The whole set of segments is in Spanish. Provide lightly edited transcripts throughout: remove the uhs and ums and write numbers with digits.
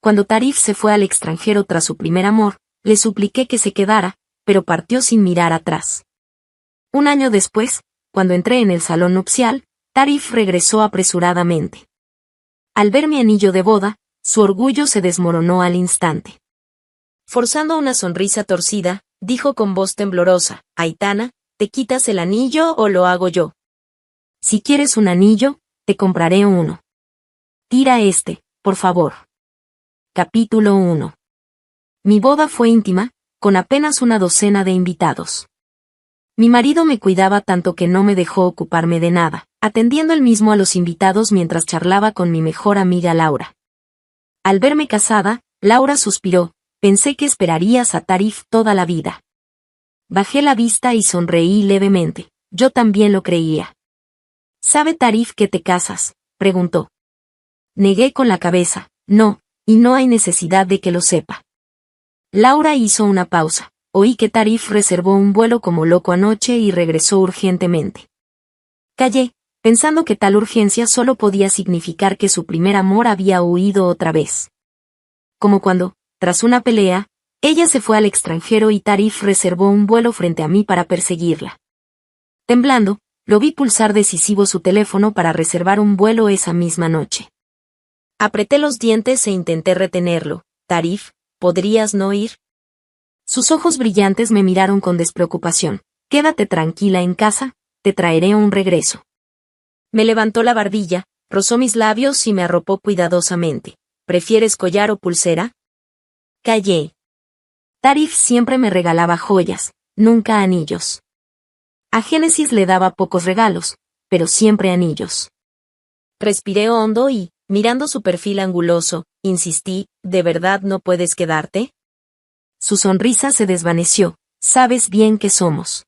Cuando Tarif se fue al extranjero tras su primer amor, le supliqué que se quedara, pero partió sin mirar atrás. Un año después, cuando entré en el salón nupcial, Tarif regresó apresuradamente. Al ver mi anillo de boda, su orgullo se desmoronó al instante. Forzando una sonrisa torcida, dijo con voz temblorosa: Aitana, ¿te quitas el anillo o lo hago yo? Si quieres un anillo, te compraré uno. Tira por favor. Capítulo 1. Mi boda fue íntima, con apenas una docena de invitados. Mi marido me cuidaba tanto que no me dejó ocuparme de nada, atendiendo él mismo a los invitados mientras charlaba con mi mejor amiga Laura. Al verme casada, Laura suspiró: pensé que esperarías a Tarif toda la vida. Bajé la vista y sonreí levemente. Yo también lo creía. ¿Sabe Tarif que te casas?, preguntó. Negué con la cabeza: no, y no hay necesidad de que lo sepa. Laura hizo una pausa. Oí que Tarif reservó un vuelo como loco anoche y regresó urgentemente. Callé, pensando que tal urgencia solo podía significar que su primer amor había huido otra vez. Como cuando, tras una pelea, ella se fue al extranjero y Tarif reservó un vuelo frente a mí para perseguirla. Temblando, lo vi pulsar decisivo su teléfono para reservar un vuelo esa misma noche. Apreté los dientes e intenté retenerlo. Tarif, ¿podrías no ir? Sus ojos brillantes me miraron con despreocupación. Quédate tranquila en casa, te traeré un regreso. Me levantó la barbilla, rozó mis labios y me arropó cuidadosamente. ¿Prefieres collar o pulsera? Callé. Tarif siempre me regalaba joyas, nunca anillos. A Génesis le daba pocos regalos, pero siempre anillos. Respiré hondo y, mirando su perfil anguloso, insistí: ¿de verdad no puedes quedarte? Su sonrisa se desvaneció. Sabes bien que somos.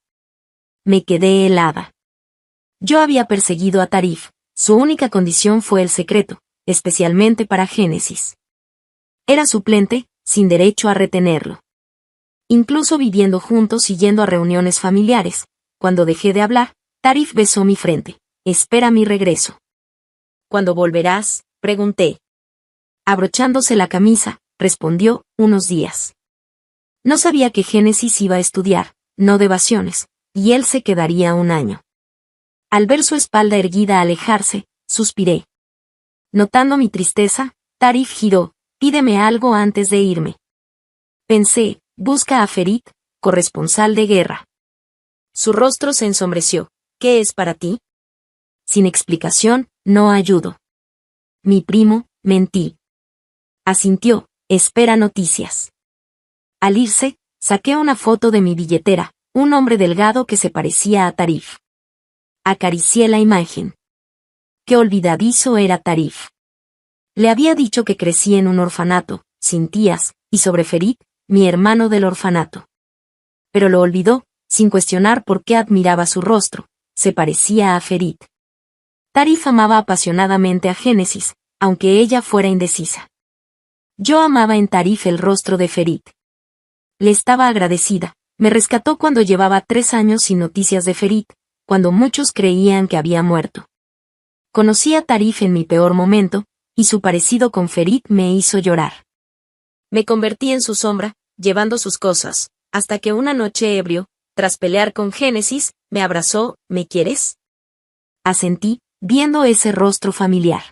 Me quedé helada. Yo había perseguido a Tarif, su única condición fue el secreto, especialmente para Génesis. Era suplente, sin derecho a retenerlo. Incluso viviendo juntos y yendo a reuniones familiares, cuando dejé de hablar, Tarif besó mi frente. Espera mi regreso. ¿Cuándo volverás?, pregunté. Abrochándose la camisa, respondió: unos días. No sabía que Génesis iba a estudiar, no de vacaciones, y él se quedaría un año. Al ver su espalda erguida alejarse, suspiré. Notando mi tristeza, Tarif giró: pídeme algo antes de irme. Pensé: busca a Ferit, corresponsal de guerra. Su rostro se ensombreció. ¿Qué es para ti? Sin explicación, no ayudo. Mi primo, mentí. Asintió: espera noticias. Al irse, saqué una foto de mi billetera, un hombre delgado que se parecía a Tarif. Acaricié la imagen. Qué olvidadizo era Tarif. Le había dicho que crecí en un orfanato, sin tías, y sobre Ferit, mi hermano del orfanato. Pero lo olvidó, sin cuestionar por qué admiraba su rostro: se parecía a Ferit. Tarif amaba apasionadamente a Génesis, aunque ella fuera indecisa. Yo amaba en Tarif el rostro de Ferit. Le estaba agradecida. Me rescató cuando llevaba 3 años sin noticias de Ferit, cuando muchos creían que había muerto. Conocí a Tarif en mi peor momento, y su parecido con Ferit me hizo llorar. Me convertí en su sombra, llevando sus cosas, hasta que una noche ebrio, tras pelear con Génesis, me abrazó: ¿me quieres? Asentí, viendo ese rostro familiar.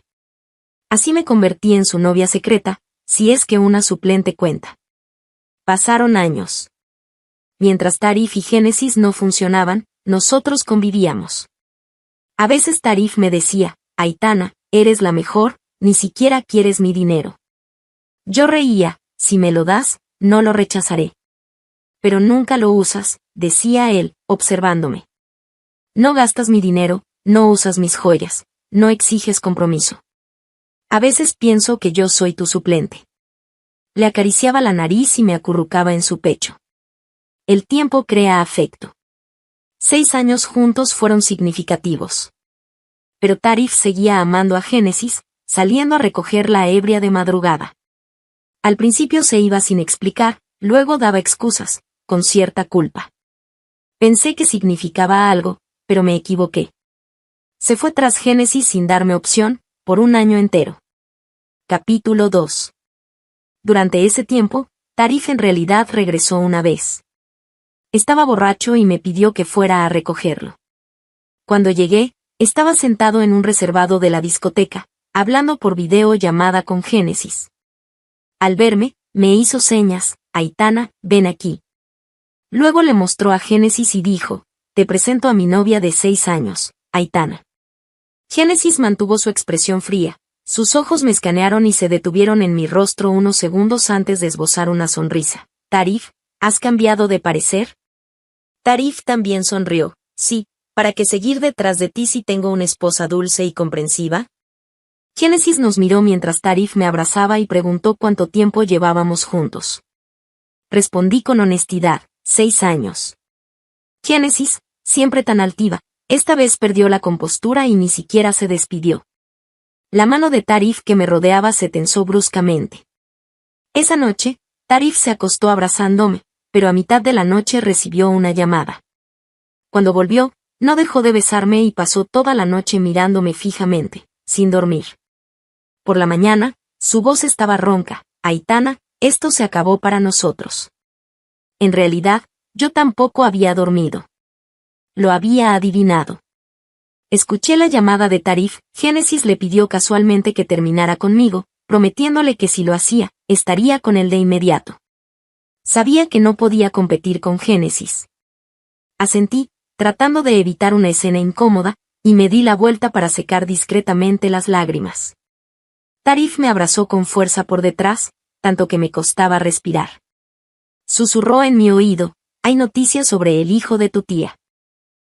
Así me convertí en su novia secreta, si es que una suplente cuenta. Pasaron años. Mientras Tarif y Génesis no funcionaban, nosotros convivíamos. A veces Tarif me decía: Aitana, eres la mejor, ni siquiera quieres mi dinero. Yo reía: si me lo das, no lo rechazaré. Pero nunca lo usas, decía él, observándome. No gastas mi dinero, no usas mis joyas, no exiges compromiso. A veces pienso que yo soy tu suplente. Le acariciaba la nariz y me acurrucaba en su pecho. El tiempo crea afecto. 6 años juntos fueron significativos. Pero Tarif seguía amando a Génesis, saliendo a recogerla ebria de madrugada. Al principio se iba sin explicar, luego daba excusas, con cierta culpa. Pensé que significaba algo, pero me equivoqué. Se fue tras Génesis sin darme opción, por un año entero. Capítulo 2. Durante ese tiempo, Tarif en realidad regresó una vez. Estaba borracho y me pidió que fuera a recogerlo. Cuando llegué, estaba sentado en un reservado de la discoteca, hablando por videollamada con Génesis. Al verme, me hizo señas: Aitana, ven aquí. Luego le mostró a Génesis y dijo: te presento a mi novia de 6 años, Aitana. Génesis mantuvo su expresión fría, sus ojos me escanearon y se detuvieron en mi rostro unos segundos antes de esbozar una sonrisa. Tarif, ¿has cambiado de parecer? Tarif también sonrió. Sí, ¿para qué seguir detrás de ti si tengo una esposa dulce y comprensiva? Génesis nos miró mientras Tarif me abrazaba y preguntó cuánto tiempo llevábamos juntos. Respondí con honestidad: 6 años. Génesis, siempre tan altiva, esta vez perdió la compostura y ni siquiera se despidió. La mano de Tarif que me rodeaba se tensó bruscamente. Esa noche, Tarif se acostó abrazándome, pero a mitad de la noche recibió una llamada. Cuando volvió, no dejó de besarme y pasó toda la noche mirándome fijamente, sin dormir. Por la mañana, su voz estaba ronca: Aitana, esto se acabó para nosotros. En realidad, yo tampoco había dormido. Lo había adivinado. Escuché la llamada de Tarif. Génesis le pidió casualmente que terminara conmigo, prometiéndole que si lo hacía, estaría con él de inmediato. Sabía que no podía competir con Génesis. Asentí, tratando de evitar una escena incómoda, y me di la vuelta para secar discretamente las lágrimas. Tarif me abrazó con fuerza por detrás, tanto que me costaba respirar. Susurró en mi oído: hay noticias sobre el hijo de tu tía.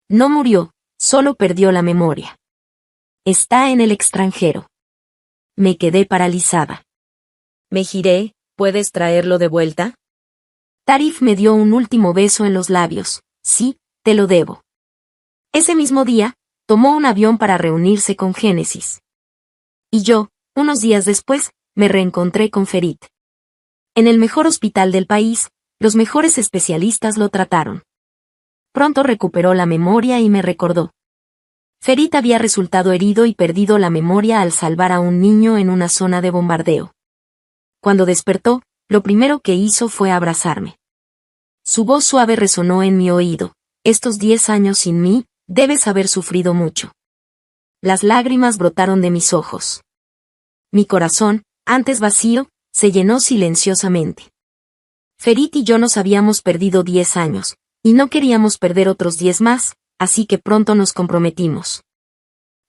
No murió, solo perdió la memoria. Está en el extranjero. Me quedé paralizada. Me giré: ¿puedes traerlo de vuelta? Tarif me dio un último beso en los labios. Sí, te lo debo. Ese mismo día, tomó un avión para reunirse con Génesis. Y yo, unos días después, me reencontré con Ferit. En el mejor hospital del país, los mejores especialistas lo trataron. Pronto recuperó la memoria y me recordó. Ferit había resultado herido y perdido la memoria al salvar a un niño en una zona de bombardeo. Cuando despertó, lo primero que hizo fue abrazarme. Su voz suave resonó en mi oído: estos 10 años sin mí, debes haber sufrido mucho. Las lágrimas brotaron de mis ojos. Mi corazón, antes vacío, se llenó silenciosamente. Ferit y yo nos habíamos perdido 10 años, y no queríamos perder otros 10 más, así que pronto nos comprometimos.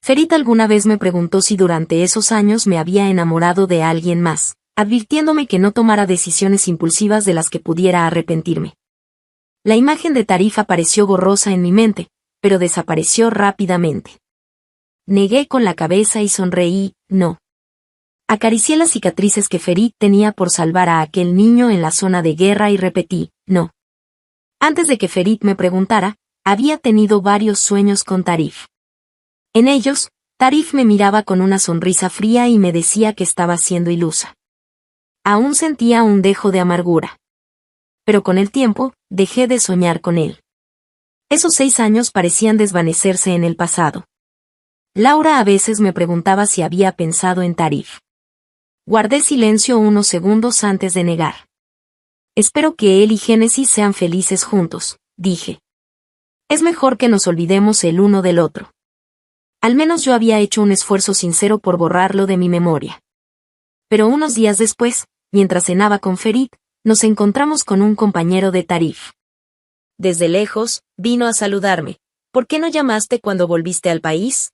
Ferit alguna vez me preguntó si durante esos años me había enamorado de alguien más, advirtiéndome que no tomara decisiones impulsivas de las que pudiera arrepentirme. La imagen de Tarif apareció borrosa en mi mente, pero desapareció rápidamente. Negué con la cabeza y sonreí: no. Acaricié las cicatrices que Ferit tenía por salvar a aquel niño en la zona de guerra y repetí: no. Antes de que Ferit me preguntara, había tenido varios sueños con Tarif. En ellos, Tarif me miraba con una sonrisa fría y me decía que estaba siendo ilusa. Aún sentía un dejo de amargura. Pero con el tiempo, dejé de soñar con él. Esos 6 años parecían desvanecerse en el pasado. Laura a veces me preguntaba si había pensado en Tarif. Guardé silencio unos segundos antes de negar. Espero que él y Génesis sean felices juntos, dije. Es mejor que nos olvidemos el uno del otro. Al menos yo había hecho un esfuerzo sincero por borrarlo de mi memoria. Pero unos días después, mientras cenaba con Ferit, nos encontramos con un compañero de Tarif. Desde lejos, vino a saludarme. ¿Por qué no llamaste cuando volviste al país?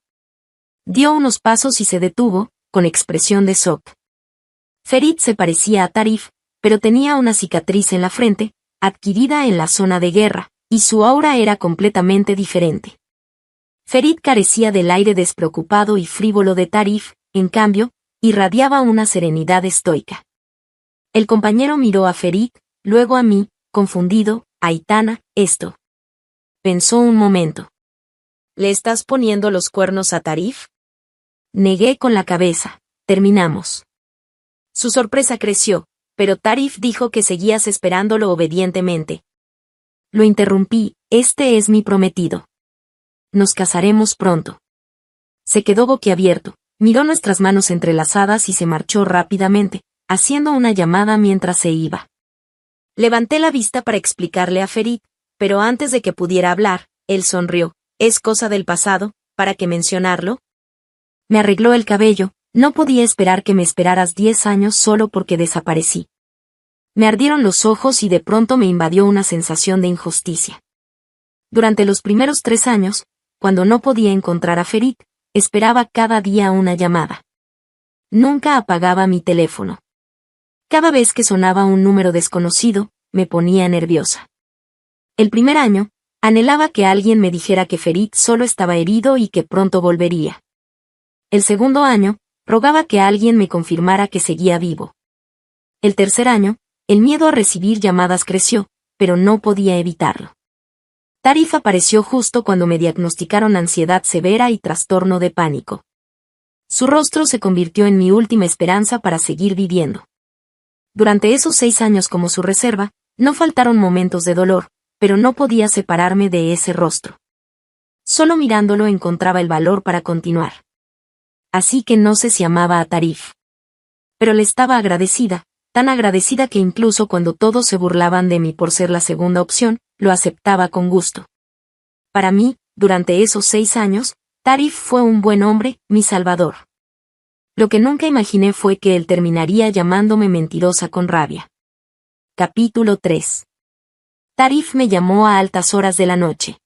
Dio unos pasos y se detuvo, con expresión de shock. Ferit se parecía a Tarif, pero tenía una cicatriz en la frente, adquirida en la zona de guerra, y su aura era completamente diferente. Ferit carecía del aire despreocupado y frívolo de Tarif, en cambio, irradiaba una serenidad estoica. El compañero miró a Ferit, luego a mí, confundido. Aitana, esto. Pensó un momento. ¿Le estás poniendo los cuernos a Tarif? Negué con la cabeza. Terminamos. Su sorpresa creció, pero Tarif dijo que seguías esperándolo obedientemente. Lo interrumpí: este es mi prometido. Nos casaremos pronto. Se quedó boquiabierto, miró nuestras manos entrelazadas y se marchó rápidamente, haciendo una llamada mientras se iba. Levanté la vista para explicarle a Ferit, pero antes de que pudiera hablar, él sonrió. ¿Es cosa del pasado? ¿Para qué mencionarlo? Me arregló el cabello. No podía esperar que me esperaras 10 años solo porque desaparecí. Me ardieron los ojos y de pronto me invadió una sensación de injusticia. Durante los primeros 3 años, cuando no podía encontrar a Ferit, esperaba cada día una llamada. Nunca apagaba mi teléfono. Cada vez que sonaba un número desconocido, me ponía nerviosa. El primer año, anhelaba que alguien me dijera que Ferit solo estaba herido y que pronto volvería. El segundo año, rogaba que alguien me confirmara que seguía vivo. El tercer año, el miedo a recibir llamadas creció, pero no podía evitarlo. Tarif apareció justo cuando me diagnosticaron ansiedad severa y trastorno de pánico. Su rostro se convirtió en mi última esperanza para seguir viviendo. Durante esos 6 años como su reserva, no faltaron momentos de dolor, pero no podía separarme de ese rostro. Solo mirándolo encontraba el valor para continuar. Así que no sé si amaba a Tarif. Pero le estaba agradecida, tan agradecida que incluso cuando todos se burlaban de mí por ser la segunda opción, lo aceptaba con gusto. Para mí, durante esos 6 años, Tarif fue un buen hombre, mi salvador. Lo que nunca imaginé fue que él terminaría llamándome mentirosa con rabia. Capítulo 3. Tarif me llamó a altas horas de la noche.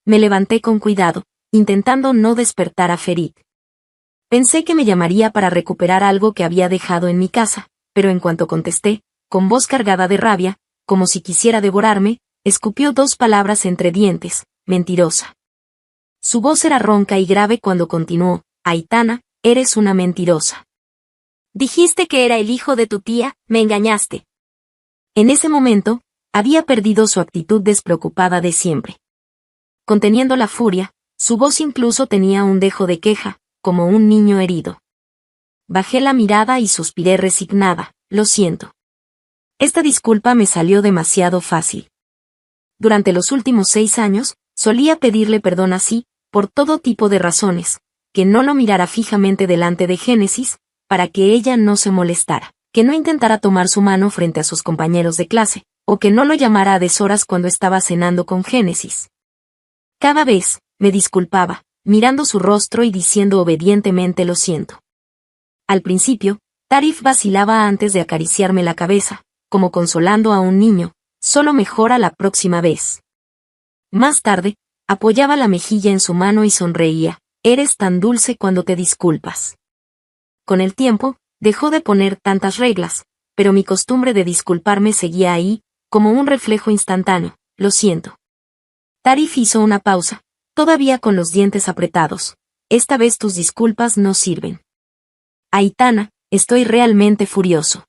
Me levanté con cuidado, intentando no despertar a Ferit. Pensé que me llamaría para recuperar algo que había dejado en mi casa, pero en cuanto contesté, con voz cargada de rabia, como si quisiera devorarme, escupió 2 palabras entre dientes: mentirosa. Su voz era ronca y grave cuando continuó: Aitana, eres una mentirosa. Dijiste que era el hijo de tu tía, me engañaste. En ese momento, había perdido su actitud despreocupada de siempre. Conteniendo la furia, su voz incluso tenía un dejo de queja, como un niño herido. Bajé la mirada y suspiré resignada: lo siento. Esta disculpa me salió demasiado fácil. Durante los últimos 6 años, solía pedirle perdón así, por todo tipo de razones: que no lo mirara fijamente delante de Génesis, para que ella no se molestara, que no intentara tomar su mano frente a sus compañeros de clase, o que no lo llamara a deshoras cuando estaba cenando con Génesis. Cada vez, me disculpaba, mirando su rostro y diciendo obedientemente: lo siento. Al principio, Tarif vacilaba antes de acariciarme la cabeza, como consolando a un niño: solo mejora la próxima vez. Más tarde, apoyaba la mejilla en su mano y sonreía: eres tan dulce cuando te disculpas. Con el tiempo, dejó de poner tantas reglas, pero mi costumbre de disculparme seguía ahí, como un reflejo instantáneo: lo siento. Tarif hizo una pausa, todavía con los dientes apretados: esta vez tus disculpas no sirven. Aitana, estoy realmente furioso.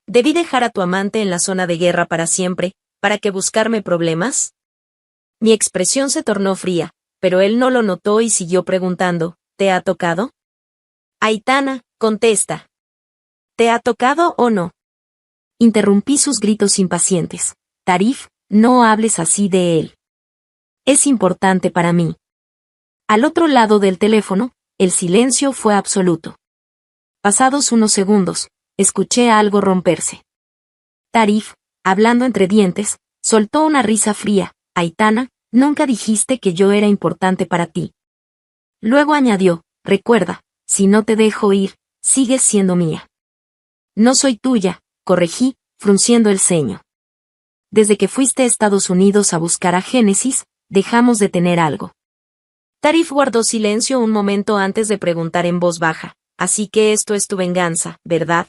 ¿Debí dejar a tu amante en la zona de guerra para siempre, para que buscarme problemas? Mi expresión se tornó fría, pero él no lo notó y siguió preguntando: ¿te ha tocado? Aitana, contesta. ¿Te ha tocado o no? Interrumpí sus gritos impacientes: Tarif, no hables así de él. Es importante para mí. Al otro lado del teléfono, el silencio fue absoluto. Pasados unos segundos, escuché algo romperse. Tarif, hablando entre dientes, soltó una risa fría: Aitana, nunca dijiste que yo era importante para ti. Luego añadió: recuerda, si no te dejo ir, sigues siendo mía. No soy tuya, corregí, frunciendo el ceño. Desde que fuiste a Estados Unidos a buscar a Génesis, dejamos de tener algo. Tarif guardó silencio un momento antes de preguntar en voz baja: así que esto es tu venganza, ¿verdad?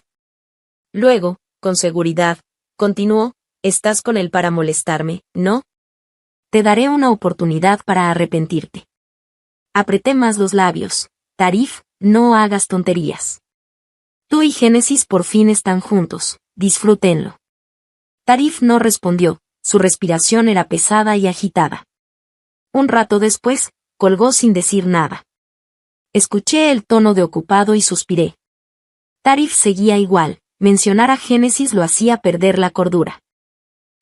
Luego, con seguridad, continuó: estás con él para molestarme, ¿no? Te daré una oportunidad para arrepentirte. Apreté más los labios: Tarif, no hagas tonterías. Tú y Génesis por fin están juntos, disfrútenlo. Tarif no respondió, su respiración era pesada y agitada. Un rato después, colgó sin decir nada. Escuché el tono de ocupado y suspiré. Tarif seguía igual, mencionar a Génesis lo hacía perder la cordura.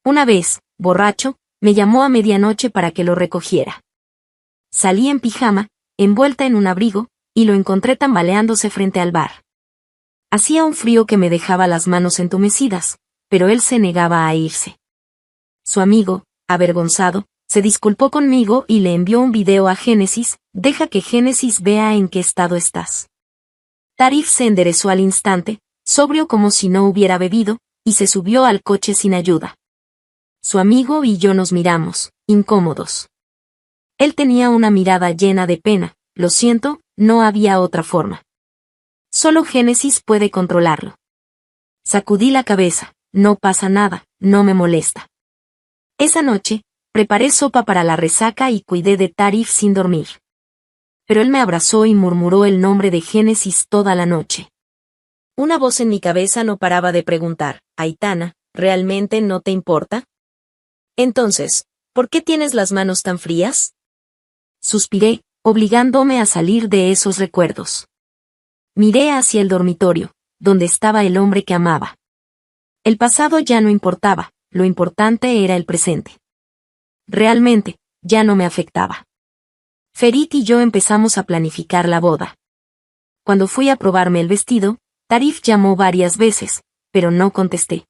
Una vez, borracho, me llamó a medianoche para que lo recogiera. Salí en pijama, envuelta en un abrigo, y lo encontré tambaleándose frente al bar. Hacía un frío que me dejaba las manos entumecidas, pero él se negaba a irse. Su amigo, avergonzado, se disculpó conmigo y le envió un video a Génesis. Deja que Génesis vea en qué estado estás. Tarif se enderezó al instante, sobrio como si no hubiera bebido, y se subió al coche sin ayuda. Su amigo y yo nos miramos, incómodos. Él tenía una mirada llena de pena. Lo siento, no había otra forma. Solo Génesis puede controlarlo. Sacudí la cabeza. No pasa nada, no me molesta. Esa noche, preparé sopa para la resaca y cuidé de Tarif sin dormir. Pero él me abrazó y murmuró el nombre de Génesis toda la noche. Una voz en mi cabeza no paraba de preguntar, Aitana, ¿realmente no te importa? Entonces, ¿por qué tienes las manos tan frías? Suspiré, obligándome a salir de esos recuerdos. Miré hacia el dormitorio, donde estaba el hombre que amaba. El pasado ya no importaba, lo importante era el presente. Realmente, ya no me afectaba. Ferit y yo empezamos a planificar la boda. Cuando fui a probarme el vestido, Tarif llamó varias veces, pero no contesté.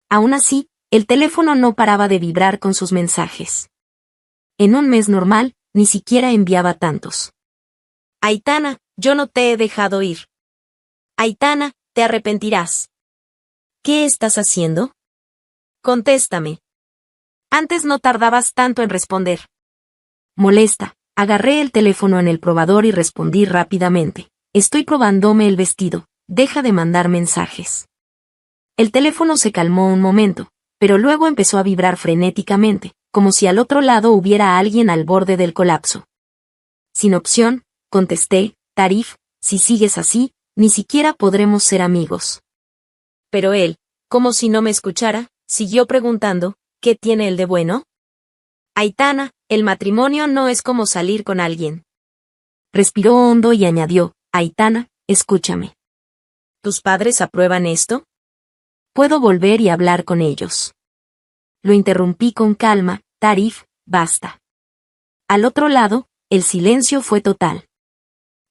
Aún así, el teléfono no paraba de vibrar con sus mensajes. En un mes normal, ni siquiera enviaba tantos. Aitana, yo no te he dejado ir. Aitana, te arrepentirás. ¿Qué estás haciendo? Contéstame. Antes no tardabas tanto en responder. Molesta, agarré el teléfono en el probador y respondí rápidamente. Estoy probándome el vestido, deja de mandar mensajes. El teléfono se calmó un momento, pero luego empezó a vibrar frenéticamente, como si al otro lado hubiera alguien al borde del colapso. Sin opción, contesté, Tarif, si sigues así, ni siquiera podremos ser amigos. Pero él, como si no me escuchara, siguió preguntando, ¿qué tiene el de bueno? Aitana, el matrimonio no es como salir con alguien. Respiró hondo y añadió, Aitana, escúchame. ¿Tus padres aprueban esto? Puedo volver y hablar con ellos. Lo interrumpí con calma, Tarif, basta. Al otro lado, el silencio fue total.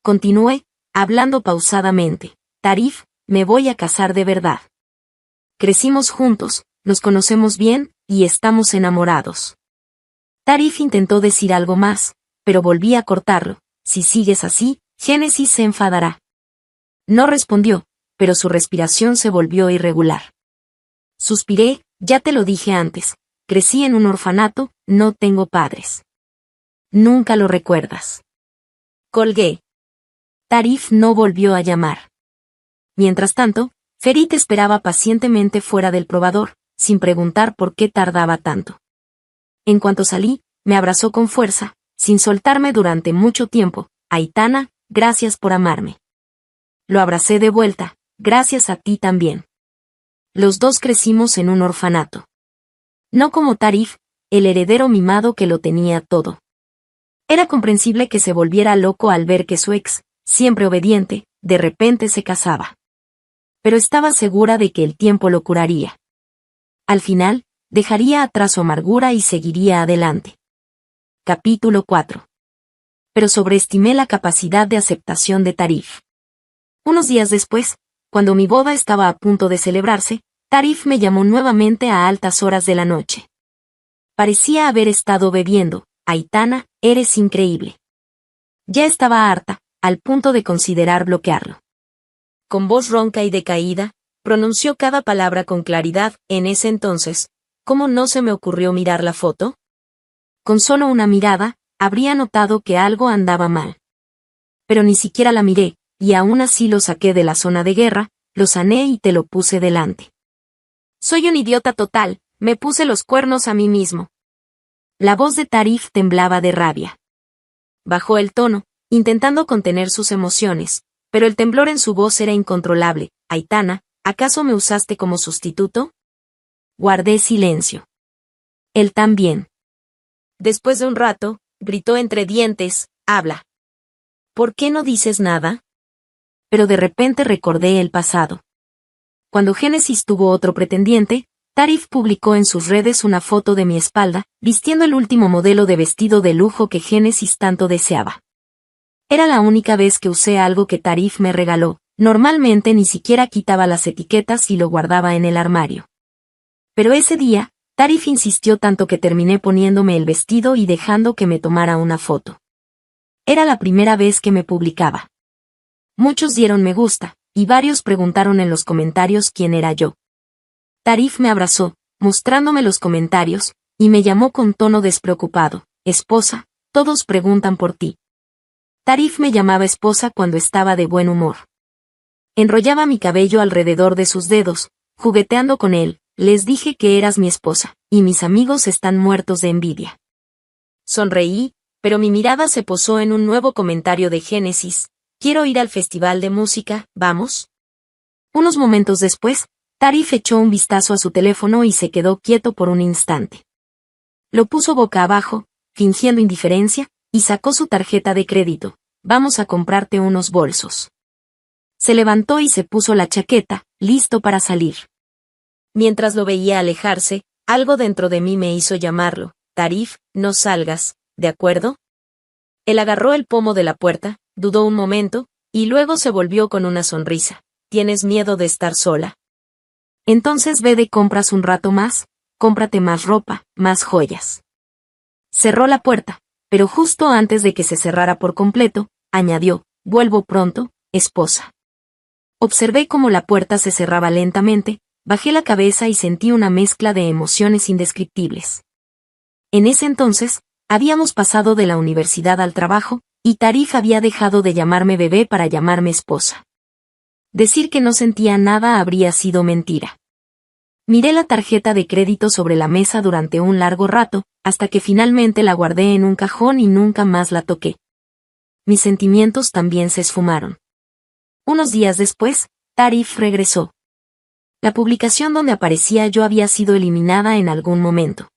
Continué, hablando pausadamente, Tarif, me voy a casar de verdad. Crecimos juntos, nos conocemos bien, y estamos enamorados. Tarif intentó decir algo más, pero volví a cortarlo. Si sigues así, Génesis se enfadará. No respondió, pero su respiración se volvió irregular. Suspiré, ya te lo dije antes, crecí en un orfanato, no tengo padres. Nunca lo recuerdas. Colgué. Tarif no volvió a llamar. Mientras tanto, Ferit esperaba pacientemente fuera del probador, sin preguntar por qué tardaba tanto. En cuanto salí, me abrazó con fuerza, sin soltarme durante mucho tiempo. Aitana, gracias por amarme. Lo abracé de vuelta, gracias a ti también. Los dos crecimos en un orfanato. No como Tarif, el heredero mimado que lo tenía todo. Era comprensible que se volviera loco al ver que su ex, siempre obediente, de repente se casaba. Pero estaba segura de que el tiempo lo curaría. Al final, dejaría atrás su amargura y seguiría adelante. Capítulo 4. Pero sobreestimé la capacidad de aceptación de Tarif. Unos días después, cuando mi boda estaba a punto de celebrarse, Tarif me llamó nuevamente a altas horas de la noche. Parecía haber estado bebiendo. Aitana, eres increíble. Ya estaba harta, al punto de considerar bloquearlo. Con voz ronca y decaída, pronunció cada palabra con claridad. En ese entonces, ¿cómo no se me ocurrió mirar la foto? Con solo una mirada, habría notado que algo andaba mal. Pero ni siquiera la miré, y aún así lo saqué de la zona de guerra, lo sané y te lo puse delante. Soy un idiota total, me puse los cuernos a mí mismo. La voz de Tarif temblaba de rabia. Bajó el tono, intentando contener sus emociones, pero el temblor en su voz era incontrolable. Aitana, ¿acaso me usaste como sustituto? Guardé silencio. Él también. Después de un rato, gritó entre dientes, habla. ¿Por qué no dices nada? Pero de repente recordé el pasado. Cuando Génesis tuvo otro pretendiente, Tarif publicó en sus redes una foto de mi espalda, vistiendo el último modelo de vestido de lujo que Génesis tanto deseaba. Era la única vez que usé algo que Tarif me regaló, Normalmente ni siquiera quitaba las etiquetas y lo guardaba en el armario. Pero ese día, Tarif insistió tanto que terminé poniéndome el vestido y dejando que me tomara una foto. Era la primera vez que me publicaba. Muchos dieron me gusta, y varios preguntaron en los comentarios quién era yo. Tarif me abrazó, mostrándome los comentarios, y me llamó con tono despreocupado: esposa, todos preguntan por ti. Tarif me llamaba esposa cuando estaba de buen humor. Enrollaba mi cabello alrededor de sus dedos, jugueteando con él. Les dije que eras mi esposa, y mis amigos están muertos de envidia. Sonreí, pero mi mirada se posó en un nuevo comentario de Génesis: quiero ir al festival de música, ¿vamos? Unos momentos después, Tarif echó un vistazo a su teléfono y se quedó quieto por un instante. Lo puso boca abajo, fingiendo indiferencia, y sacó su tarjeta de crédito. Vamos a comprarte unos bolsos. Se levantó y se puso la chaqueta, listo para salir. Mientras lo veía alejarse, algo dentro de mí me hizo llamarlo: Tarif, no salgas, ¿de acuerdo? Él agarró el pomo de la puerta, dudó un momento, y luego se volvió con una sonrisa. ¿Tienes miedo de estar sola? Entonces ve de compras un rato más, cómprate más ropa, más joyas. Cerró la puerta, pero justo antes de que se cerrara por completo, añadió: vuelvo pronto, esposa. Observé cómo la puerta se cerraba lentamente, bajé la cabeza y sentí una mezcla de emociones indescriptibles. En ese entonces, habíamos pasado de la universidad al trabajo, y Tarif había dejado de llamarme bebé para llamarme esposa. Decir que no sentía nada habría sido mentira. Miré la tarjeta de crédito sobre la mesa durante un largo rato, hasta que finalmente la guardé en un cajón y nunca más la toqué. Mis sentimientos también se esfumaron. Unos días después, Tarif regresó. La publicación donde aparecía yo había sido eliminada en algún momento.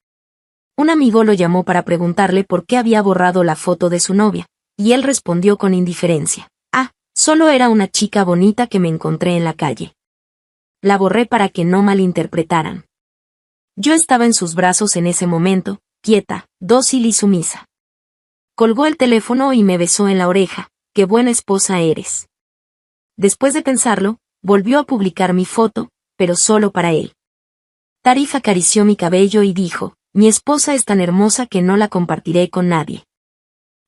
Un amigo lo llamó para preguntarle por qué había borrado la foto de su novia, y él respondió con indiferencia: ah, solo era una chica bonita que me encontré en la calle. La borré para que no malinterpretaran. Yo estaba en sus brazos en ese momento, quieta, dócil y sumisa. Colgó el teléfono y me besó en la oreja: qué buena esposa eres. Después de pensarlo, volvió a publicar mi foto, pero solo para él. Tarif acarició mi cabello y dijo: mi esposa es tan hermosa que no la compartiré con nadie.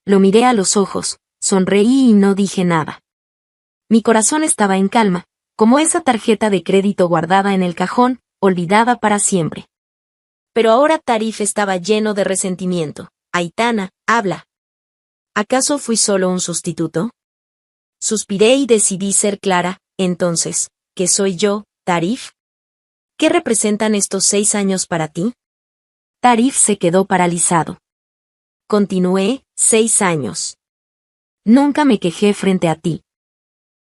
Lo miré a los ojos, sonreí y no dije nada. Mi corazón estaba en calma, como esa tarjeta de crédito guardada en el cajón, olvidada para siempre. Pero ahora Tarif estaba lleno de resentimiento. Aitana, habla. ¿Acaso fui solo un sustituto? Suspiré y decidí ser clara. Entonces, ¿qué soy yo, Tarif? ¿Qué representan estos 6 años para ti? Tarif se quedó paralizado. Continué: 6 años. Nunca me quejé frente a ti.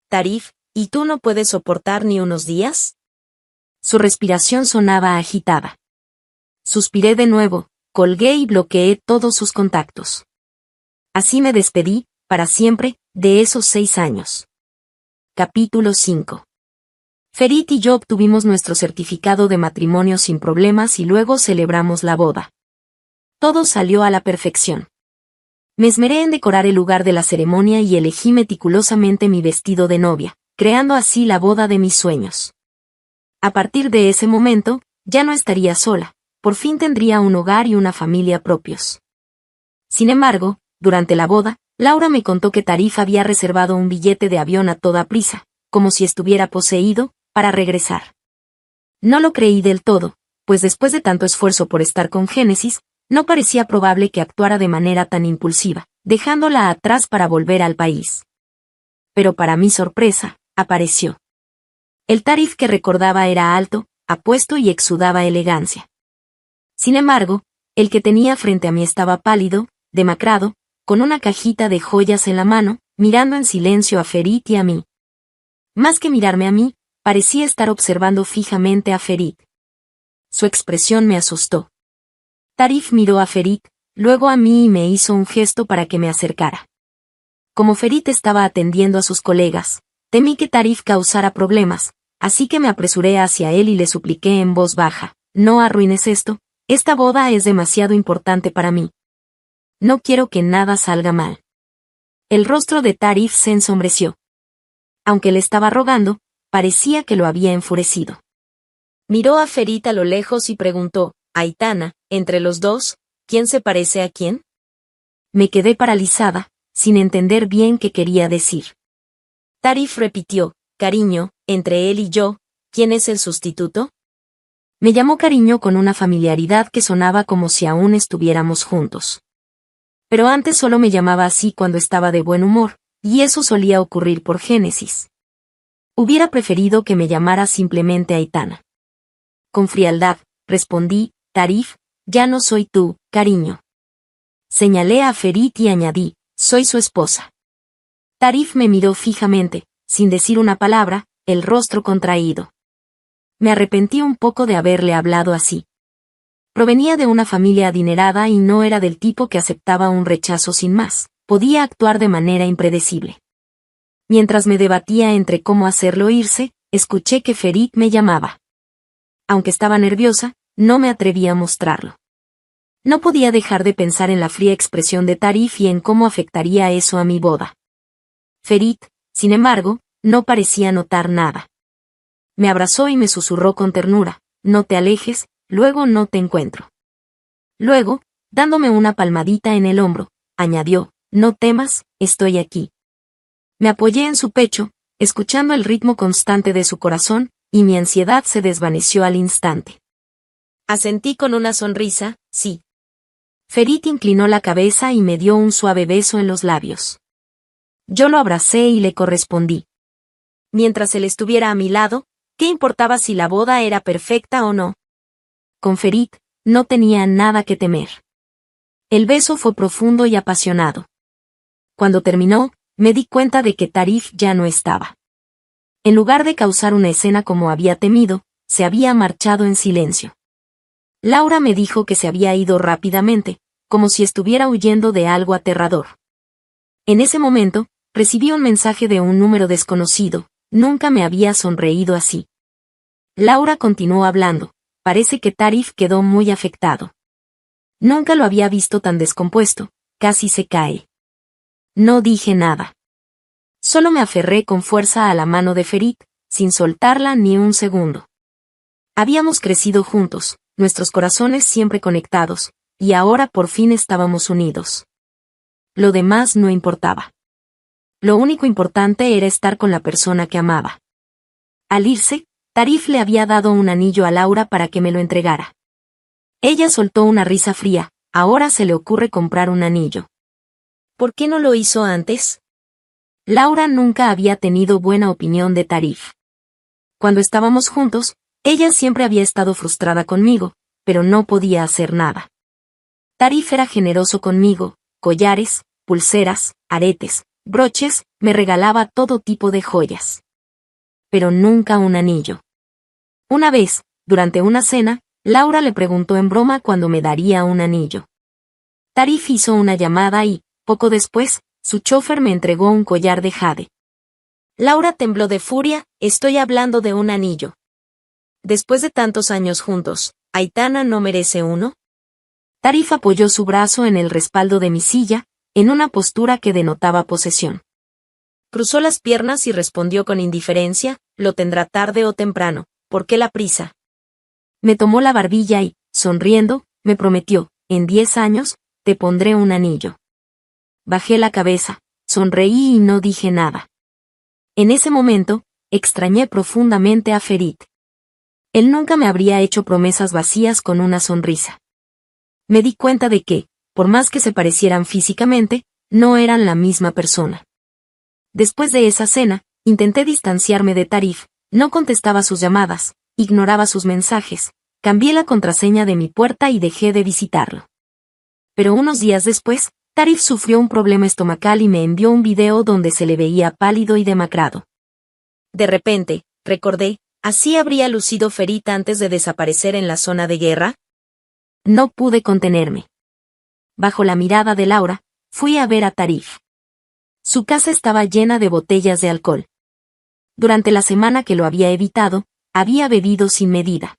Tarif, ¿y tú no puedes soportar ni unos días? Su respiración sonaba agitada. Suspiré de nuevo, colgué y bloqueé todos sus contactos. Así me despedí, para siempre, de esos 6 años. Capítulo 5. Ferit y yo obtuvimos nuestro certificado de matrimonio sin problemas y luego celebramos la boda. Todo salió a la perfección. Me esmeré en decorar el lugar de la ceremonia y elegí meticulosamente mi vestido de novia, creando así la boda de mis sueños. A partir de ese momento, ya no estaría sola, por fin tendría un hogar y una familia propios. Sin embargo, durante la boda, Laura me contó que Tarif había reservado un billete de avión a toda prisa, como si estuviera poseído, para regresar. No lo creí del todo, pues después de tanto esfuerzo por estar con Génesis, no parecía probable que actuara de manera tan impulsiva, dejándola atrás para volver al país. Pero para mi sorpresa, apareció. El Tarif que recordaba era alto, apuesto y exudaba elegancia. Sin embargo, el que tenía frente a mí estaba pálido, demacrado, con una cajita de joyas en la mano, mirando en silencio a Ferit y a mí. Más que mirarme a mí, parecía estar observando fijamente a Ferit. Su expresión me asustó. Tarif miró a Ferit, luego a mí y me hizo un gesto para que me acercara. Como Ferit estaba atendiendo a sus colegas, temí que Tarif causara problemas, así que me apresuré hacia él y le supliqué en voz baja: no arruines esto, esta boda es demasiado importante para mí. No quiero que nada salga mal. El rostro de Tarif se ensombreció. Aunque le estaba rogando, parecía que lo había enfurecido. Miró a Ferit a lo lejos y preguntó, Aitana, entre los dos, ¿quién se parece a quién? Me quedé paralizada, sin entender bien qué quería decir. Tarif repitió, cariño, entre él y yo, ¿quién es el sustituto? Me llamó cariño con una familiaridad que sonaba como si aún estuviéramos juntos. Pero antes solo me llamaba así cuando estaba de buen humor, y eso solía ocurrir por génesis. Hubiera preferido que me llamara simplemente Aitana. Con frialdad, respondí, Tarif, ya no soy tú, cariño. Señalé a Ferit y añadí, soy su esposa. Tarif me miró fijamente, sin decir una palabra, el rostro contraído. Me arrepentí un poco de haberle hablado así. Provenía de una familia adinerada y no era del tipo que aceptaba un rechazo sin más, podía actuar de manera impredecible. Mientras me debatía entre cómo hacerlo irse, escuché que Ferit me llamaba. Aunque estaba nerviosa, no me atreví a mostrarlo. No podía dejar de pensar en la fría expresión de Tarif y en cómo afectaría eso a mi boda. Ferit, sin embargo, no parecía notar nada. Me abrazó y me susurró con ternura, no te alejes, luego no te encuentro. Luego, dándome una palmadita en el hombro, añadió, no temas, estoy aquí. Me apoyé en su pecho, escuchando el ritmo constante de su corazón, y mi ansiedad se desvaneció al instante. Asentí con una sonrisa, sí. Ferit inclinó la cabeza y me dio un suave beso en los labios. Yo lo abracé y le correspondí. Mientras él estuviera a mi lado, ¿qué importaba si la boda era perfecta o no? Con Ferit, no tenía nada que temer. El beso fue profundo y apasionado. Cuando terminó, me di cuenta de que Tarif ya no estaba. En lugar de causar una escena como había temido, se había marchado en silencio. Laura me dijo que se había ido rápidamente, como si estuviera huyendo de algo aterrador. En ese momento, recibí un mensaje de un número desconocido, nunca me había sonreído así. Laura continuó hablando, parece que Tarif quedó muy afectado. Nunca lo había visto tan descompuesto, casi se cae. No dije nada. Solo me aferré con fuerza a la mano de Ferit, sin soltarla ni un segundo. Habíamos crecido juntos, nuestros corazones siempre conectados, y ahora por fin estábamos unidos. Lo demás no importaba. Lo único importante era estar con la persona que amaba. Al irse, Tarif le había dado un anillo a Laura para que me lo entregara. Ella soltó una risa fría, ahora se le ocurre comprar un anillo. ¿Por qué no lo hizo antes? Laura nunca había tenido buena opinión de Tarif. Cuando estábamos juntos, ella siempre había estado frustrada conmigo, pero no podía hacer nada. Tarif era generoso conmigo, collares, pulseras, aretes, broches, me regalaba todo tipo de joyas. Pero nunca un anillo. Una vez, durante una cena, Laura le preguntó en broma cuándo me daría un anillo. Tarif hizo una llamada y, poco después, su chofer me entregó un collar de jade. Laura tembló de furia, estoy hablando de un anillo. Después de tantos años juntos, ¿Aitana no merece uno? Tarif apoyó su brazo en el respaldo de mi silla, en una postura que denotaba posesión. Cruzó las piernas y respondió con indiferencia, lo tendrá tarde o temprano, ¿por qué la prisa? Me tomó la barbilla y, sonriendo, me prometió, en 10 años, te pondré un anillo. Bajé la cabeza, sonreí y no dije nada. En ese momento, extrañé profundamente a Ferit. Él nunca me habría hecho promesas vacías con una sonrisa. Me di cuenta de que, por más que se parecieran físicamente, no eran la misma persona. Después de esa cena, intenté distanciarme de Tarif, no contestaba sus llamadas, ignoraba sus mensajes, cambié la contraseña de mi puerta y dejé de visitarlo. Pero unos días después, Tarif sufrió un problema estomacal y me envió un video donde se le veía pálido y demacrado. De repente, recordé, ¿así habría lucido Ferit antes de desaparecer en la zona de guerra? No pude contenerme. Bajo la mirada de Laura, fui a ver a Tarif. Su casa estaba llena de botellas de alcohol. Durante la semana que lo había evitado, había bebido sin medida.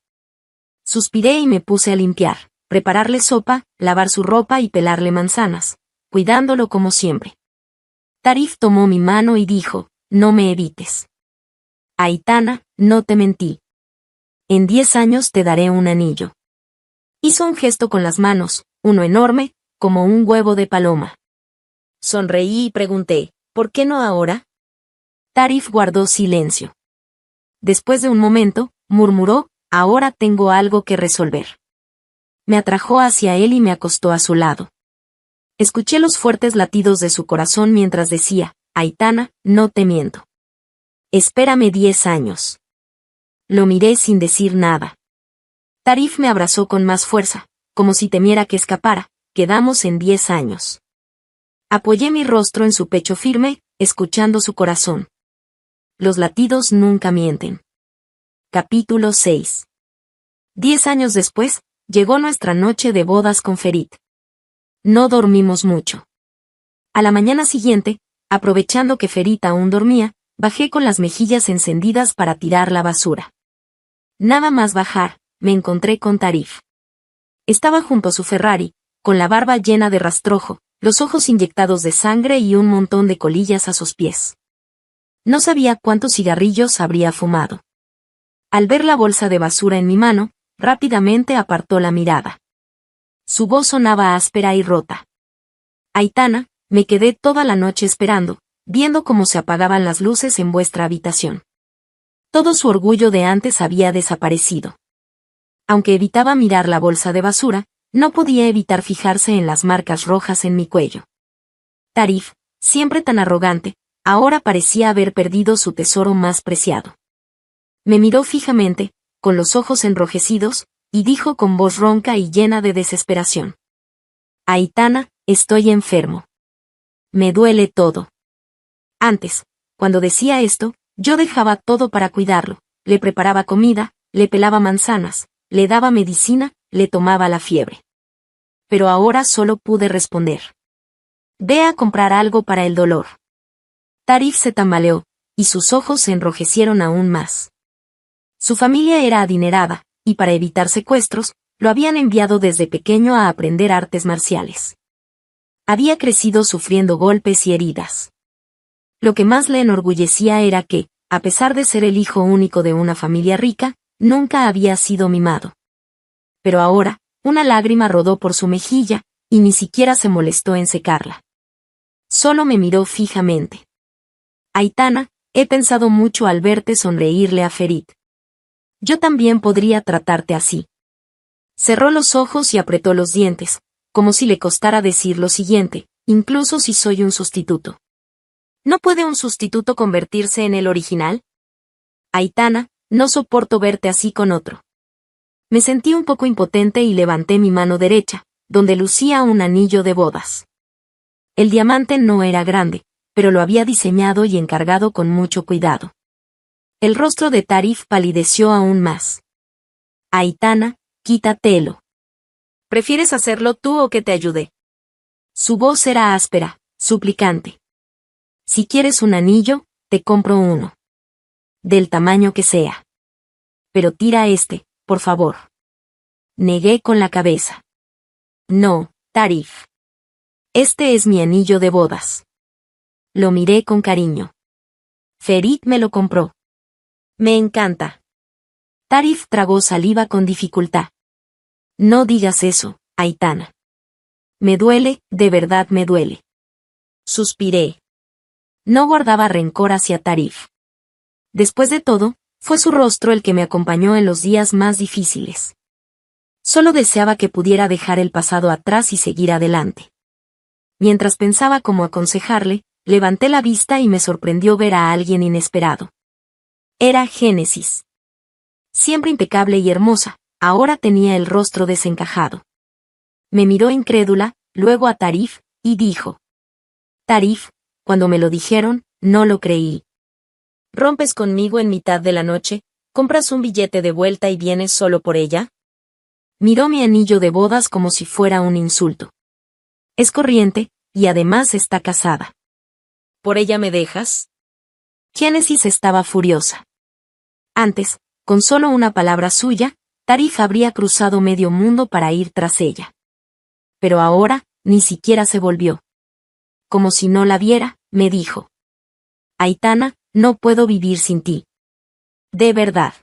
Suspiré y me puse a limpiar, prepararle sopa, lavar su ropa y pelarle manzanas, cuidándolo como siempre. Tarif tomó mi mano y dijo, no me evites. Aitana, no te mentí. En 10 años te daré un anillo. Hizo un gesto con las manos, uno enorme, como un huevo de paloma. Sonreí y pregunté, ¿por qué no ahora? Tarif guardó silencio. Después de un momento, murmuró, ahora tengo algo que resolver. Me atrajo hacia él y me acostó a su lado. Escuché los fuertes latidos de su corazón mientras decía, Aitana, no te miento. Espérame 10 años. Lo miré sin decir nada. Tarif me abrazó con más fuerza, como si temiera que escapara. Quedamos en 10 años. Apoyé mi rostro en su pecho firme, escuchando su corazón. Los latidos nunca mienten. Capítulo 6. 10 años después, llegó nuestra noche de bodas con Ferit. No dormimos mucho. A la mañana siguiente, aprovechando que Ferit aún dormía, bajé con las mejillas encendidas para tirar la basura. Nada más bajar, me encontré con Tarif. Estaba junto a su Ferrari, con la barba llena de rastrojo, los ojos inyectados de sangre y un montón de colillas a sus pies. No sabía cuántos cigarrillos habría fumado. Al ver la bolsa de basura en mi mano, rápidamente apartó la mirada. Su voz sonaba áspera y rota. Aitana, me quedé toda la noche esperando, viendo cómo se apagaban las luces en vuestra habitación. Todo su orgullo de antes había desaparecido. Aunque evitaba mirar la bolsa de basura, no podía evitar fijarse en las marcas rojas en mi cuello. Tarif, siempre tan arrogante, ahora parecía haber perdido su tesoro más preciado. Me miró fijamente, con los ojos enrojecidos, y dijo con voz ronca y llena de desesperación. Aitana, estoy enfermo. Me duele todo. Antes, cuando decía esto, yo dejaba todo para cuidarlo, le preparaba comida, le pelaba manzanas, le daba medicina, le tomaba la fiebre. Pero ahora solo pude responder. Ve a comprar algo para el dolor. Tarif se tambaleó, y sus ojos se enrojecieron aún más. Su familia era adinerada, y para evitar secuestros, lo habían enviado desde pequeño a aprender artes marciales. Había crecido sufriendo golpes y heridas. Lo que más le enorgullecía era que, a pesar de ser el hijo único de una familia rica, nunca había sido mimado. Pero ahora, una lágrima rodó por su mejilla, y ni siquiera se molestó en secarla. Solo me miró fijamente. Aitana, he pensado mucho al verte sonreírle a Ferit. Yo también podría tratarte así. Cerró los ojos y apretó los dientes, como si le costara decir lo siguiente, incluso si soy un sustituto. ¿No puede un sustituto convertirse en el original? Aitana, no soporto verte así con otro. Me sentí un poco impotente y levanté mi mano derecha, donde lucía un anillo de bodas. El diamante no era grande, pero lo había diseñado y encargado con mucho cuidado. El rostro de Tarif palideció aún más. Aitana, quítatelo. ¿Prefieres hacerlo tú o que te ayude? Su voz era áspera, suplicante. Si quieres un anillo, te compro uno. Del tamaño que sea. Pero tira este, por favor. Negué con la cabeza. No, Tarif. Este es mi anillo de bodas. Lo miré con cariño. Ferit me lo compró. Me encanta. Tarif tragó saliva con dificultad. No digas eso, Aitana. Me duele, de verdad me duele. Suspiré. No guardaba rencor hacia Tarif. Después de todo, fue su rostro el que me acompañó en los días más difíciles. Solo deseaba que pudiera dejar el pasado atrás y seguir adelante. Mientras pensaba cómo aconsejarle, levanté la vista y me sorprendió ver a alguien inesperado. Era Génesis. Siempre impecable y hermosa, ahora tenía el rostro desencajado. Me miró incrédula, luego a Tarif, y dijo. Tarif, cuando me lo dijeron, no lo creí. ¿Rompes conmigo en mitad de la noche? ¿Compras un billete de vuelta y vienes solo por ella? Miró mi anillo de bodas como si fuera un insulto. Es corriente, y además está casada. ¿Por ella me dejas? Génesis estaba furiosa. Antes, con solo una palabra suya, Tarif habría cruzado medio mundo para ir tras ella. Pero ahora, ni siquiera se volvió. Como si no la viera, me dijo. Aitana, no puedo vivir sin ti. De verdad.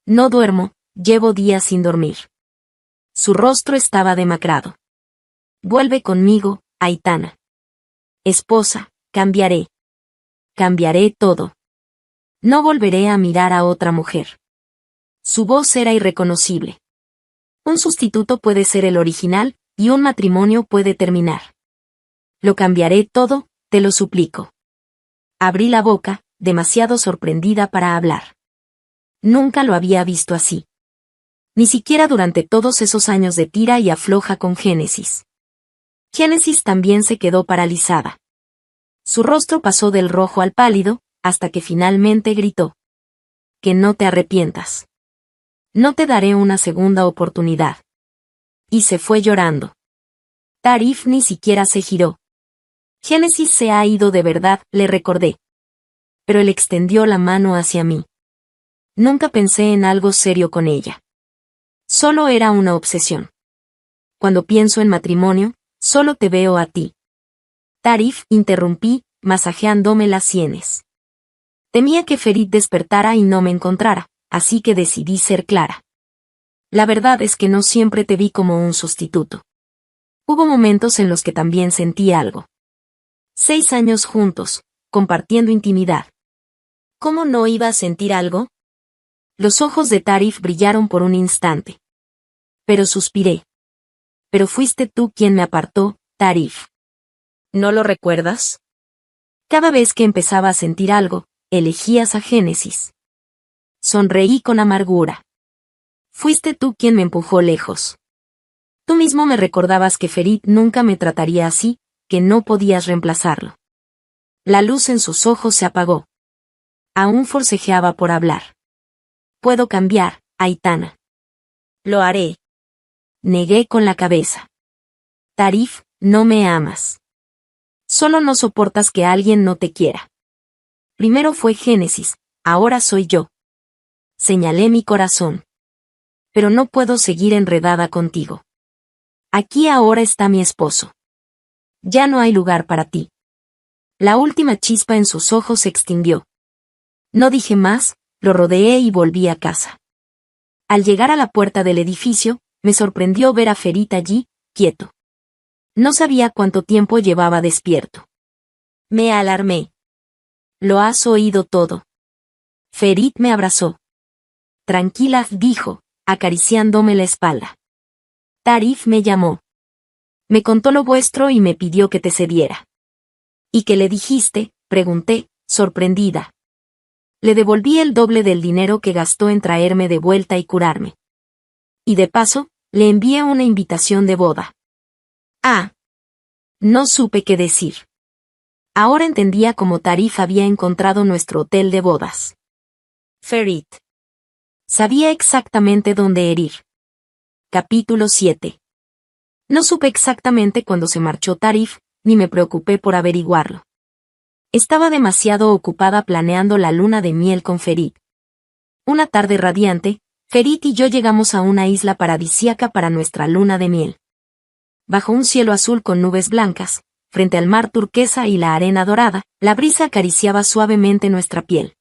No duermo, llevo días sin dormir. Su rostro estaba demacrado. Vuelve conmigo, Aitana. Esposa, cambiaré. Cambiaré todo. No volveré a mirar a otra mujer. Su voz era irreconocible. Un sustituto puede ser el original, y un matrimonio puede terminar. Lo cambiaré todo, te lo suplico. Abrí la boca, demasiado sorprendida para hablar. Nunca lo había visto así. Ni siquiera durante todos esos años de tira y afloja con Génesis. Génesis también se quedó paralizada. Su rostro pasó del rojo al pálido, hasta que finalmente gritó. Que no te arrepientas. No te daré una segunda oportunidad. Y se fue llorando. Tarif ni siquiera se giró. Génesis se ha ido de verdad, le recordé. Pero él extendió la mano hacia mí. Nunca pensé en algo serio con ella. Solo era una obsesión. Cuando pienso en matrimonio, solo te veo a ti. Tarif, interrumpí, masajeándome las sienes. Temía que Ferit despertara y no me encontrara, así que decidí ser clara. La verdad es que no siempre te vi como un sustituto. Hubo momentos en los que también sentí algo. 6 años juntos, compartiendo intimidad. ¿Cómo no iba a sentir algo? Los ojos de Tarif brillaron por un instante. Pero suspiré. Pero fuiste tú quien me apartó, Tarif. ¿No lo recuerdas? Cada vez que empezaba a sentir algo, elegías a Génesis. Sonreí con amargura. Fuiste tú quien me empujó lejos. Tú mismo me recordabas que Ferit nunca me trataría así, que no podías reemplazarlo. La luz en sus ojos se apagó. Aún forcejeaba por hablar. Puedo cambiar, Aitana. Lo haré. Negué con la cabeza. Tarif, no me amas. Solo no soportas que alguien no te quiera. Primero fue Génesis, ahora soy yo. Señalé mi corazón. Pero no puedo seguir enredada contigo. Aquí ahora está mi esposo. Ya no hay lugar para ti. La última chispa en sus ojos se extinguió. No dije más, lo rodeé y volví a casa. Al llegar a la puerta del edificio, me sorprendió ver a Ferit allí, quieto. No sabía cuánto tiempo llevaba despierto. Me alarmé. Lo has oído todo. Ferit me abrazó. Tranquila, dijo, acariciándome la espalda. Tarif me llamó. Me contó lo vuestro y me pidió que te cediera. ¿Y qué le dijiste?, pregunté, sorprendida. Le devolví el doble del dinero que gastó en traerme de vuelta y curarme. Y de paso, le envié una invitación de boda. Ah. No supe qué decir. Ahora entendía cómo Tarif había encontrado nuestro hotel de bodas. Ferit. Sabía exactamente dónde herir. Capítulo 7. No supe exactamente cuándo se marchó Tarif, ni me preocupé por averiguarlo. Estaba demasiado ocupada planeando la luna de miel con Ferit. Una tarde radiante, Ferit y yo llegamos a una isla paradisíaca para nuestra luna de miel. Bajo un cielo azul con nubes blancas, frente al mar turquesa y la arena dorada, la brisa acariciaba suavemente nuestra piel.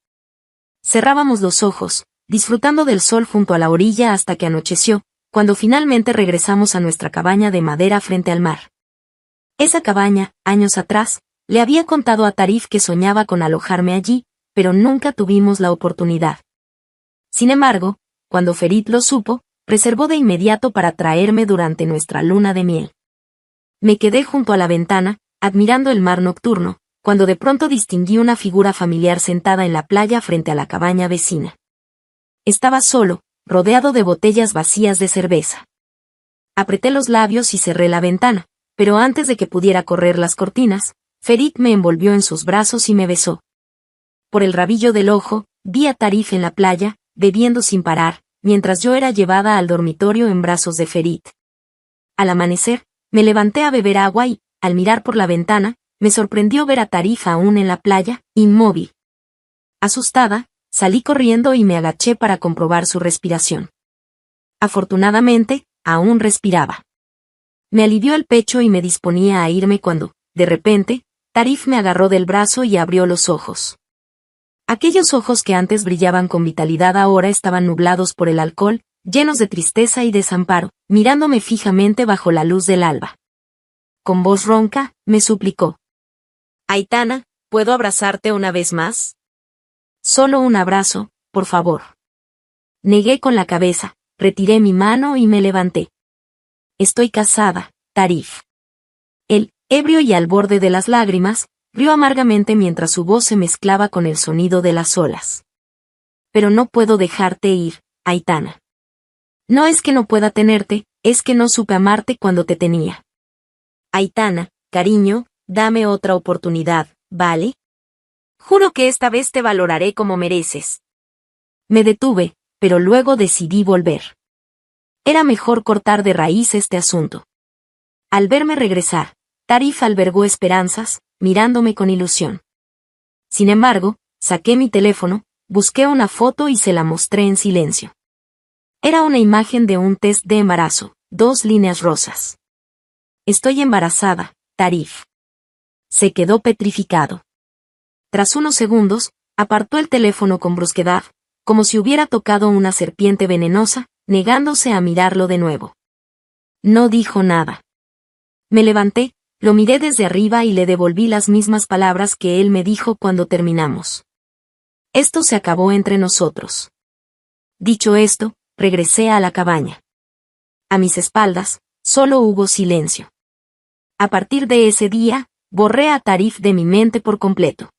Cerrábamos los ojos, disfrutando del sol junto a la orilla hasta que anocheció, cuando finalmente regresamos a nuestra cabaña de madera frente al mar. Esa cabaña, años atrás, le había contado a Tarif que soñaba con alojarme allí, pero nunca tuvimos la oportunidad. Sin embargo, cuando Ferit lo supo, reservó de inmediato para traerme durante nuestra luna de miel. Me quedé junto a la ventana, admirando el mar nocturno, cuando de pronto distinguí una figura familiar sentada en la playa frente a la cabaña vecina. Estaba solo, rodeado de botellas vacías de cerveza. Apreté los labios y cerré la ventana, pero antes de que pudiera correr las cortinas, Ferit me envolvió en sus brazos y me besó. Por el rabillo del ojo, vi a Tarif en la playa, bebiendo sin parar, mientras yo era llevada al dormitorio en brazos de Ferit. Al amanecer, me levanté a beber agua y, al mirar por la ventana, me sorprendió ver a Tarif aún en la playa, inmóvil. Asustada, salí corriendo y me agaché para comprobar su respiración. Afortunadamente, aún respiraba. Me alivió el pecho y me disponía a irme cuando, de repente, Tarif me agarró del brazo y abrió los ojos. Aquellos ojos que antes brillaban con vitalidad ahora estaban nublados por el alcohol, llenos de tristeza y desamparo, mirándome fijamente bajo la luz del alba. Con voz ronca, me suplicó. Aitana, ¿puedo abrazarte una vez más? Solo un abrazo, por favor. Negué con la cabeza, retiré mi mano y me levanté. Estoy casada, Tarif. Él, ebrio y al borde de las lágrimas, rió amargamente mientras su voz se mezclaba con el sonido de las olas. Pero no puedo dejarte ir, Aitana. No es que no pueda tenerte, es que no supe amarte cuando te tenía. Aitana, cariño, dame otra oportunidad, ¿vale? Juro que esta vez te valoraré como mereces. Me detuve, pero luego decidí volver. Era mejor cortar de raíz este asunto. Al verme regresar, Tarif albergó esperanzas, mirándome con ilusión. Sin embargo, saqué mi teléfono, busqué una foto y se la mostré en silencio. Era una imagen de un test de embarazo, 2 líneas rosas. Estoy embarazada, Tarif. Se quedó petrificado. Tras unos segundos, apartó el teléfono con brusquedad, como si hubiera tocado una serpiente venenosa, negándose a mirarlo de nuevo. No dijo nada. Me levanté, lo miré desde arriba y le devolví las mismas palabras que él me dijo cuando terminamos. Esto se acabó entre nosotros. Dicho esto, regresé a la cabaña. A mis espaldas, solo hubo silencio. A partir de ese día, borré a Tarif de mi mente por completo.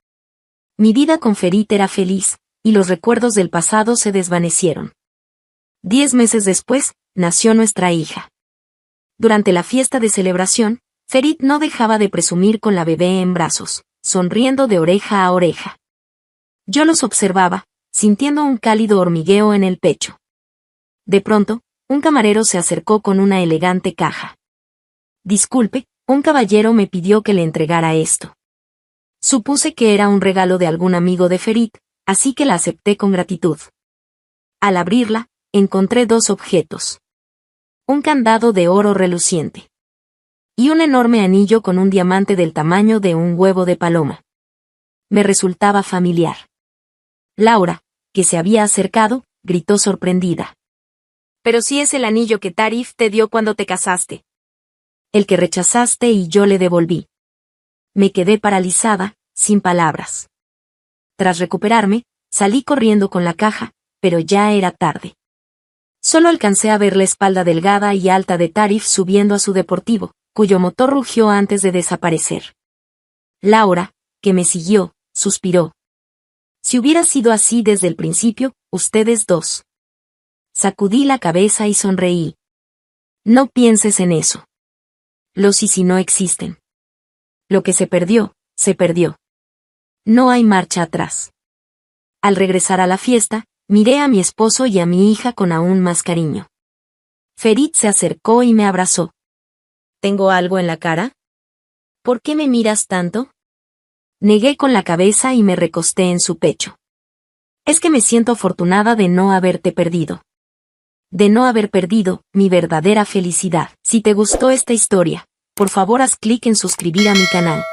Mi vida con Ferit era feliz, y los recuerdos del pasado se desvanecieron. 10 meses después, nació nuestra hija. Durante la fiesta de celebración, Ferit no dejaba de presumir con la bebé en brazos, sonriendo de oreja a oreja. Yo los observaba, sintiendo un cálido hormigueo en el pecho. De pronto, un camarero se acercó con una elegante caja. Disculpe, un caballero me pidió que le entregara esto. Supuse que era un regalo de algún amigo de Ferit, así que la acepté con gratitud. Al abrirla, encontré 2 objetos. Un candado de oro reluciente. Y un enorme anillo con un diamante del tamaño de un huevo de paloma. Me resultaba familiar. Laura, que se había acercado, gritó sorprendida. Pero sí es el anillo que Tarif te dio cuando te casaste. El que rechazaste y yo le devolví. Me quedé paralizada, sin palabras. Tras recuperarme, salí corriendo con la caja, pero ya era tarde. Solo alcancé a ver la espalda delgada y alta de Tarif subiendo a su deportivo, cuyo motor rugió antes de desaparecer. Laura, que me siguió, suspiró. Si hubiera sido así desde el principio, ustedes 2. Sacudí la cabeza y sonreí. No pienses en eso. Los y si no existen. Lo que se perdió, se perdió. No hay marcha atrás. Al regresar a la fiesta, miré a mi esposo y a mi hija con aún más cariño. Ferit se acercó y me abrazó. ¿Tengo algo en la cara? ¿Por qué me miras tanto? Negué con la cabeza y me recosté en su pecho. Es que me siento afortunada de no haberte perdido. De no haber perdido mi verdadera felicidad. Si te gustó esta historia, por favor haz clic en suscribir a mi canal.